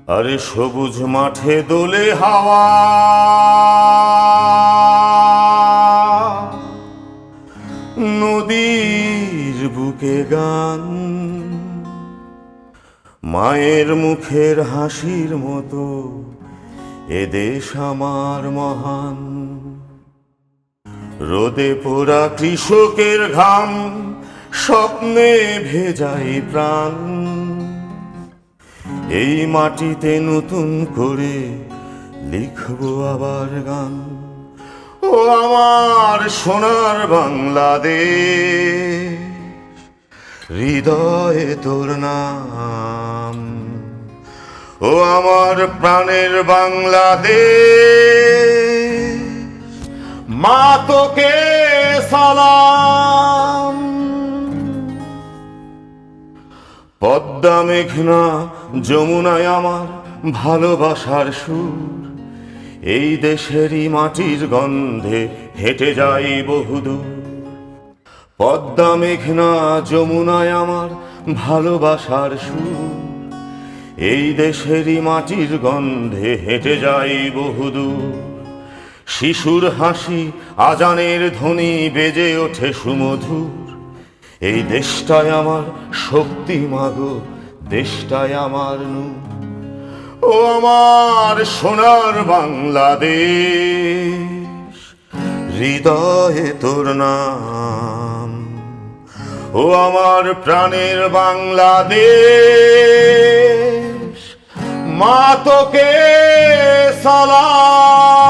আরে সবুজ মাঠে দোলে হাওয়া, নদীর বুকে গান, মায়ের মুখের হাসির মতো এদেশ আমার মহান। রোদে পোড়া কৃষকের ঘাম, স্বপ্নে ভেজাই প্রাণ। এই মাটিতে নতুন করে লিখবো আবার গান। ও আমার সোনার বাংলাদেশ, হৃদয়ে তোর নাম। ও আমার প্রাণের বাংলাদেশ, মা তোকে সালাম। পদ্মা মেঘনা যমুনায় আমার ভালোবাসার সুর, এই দেশেরই মাটির গন্ধে হেঁটে যাই বহুদূর। পদ্মা মেঘনা যমুনায় আমার ভালোবাসার সুর, এই দেশেরই মাটির গন্ধে হেঁটে যাই বহুদূর। শিশুর হাসি আজানের ধ্বনি বেজে ওঠে সুমধুর। এই দেশটায় আমার শক্তি মাগো, দেশটায় আমার নূর। ও আমার সোনার বাংলাদেশ, হৃদয়ে তোর নাম। ও আমার প্রাণের বাংলাদেশ, মা তোকে সালাম।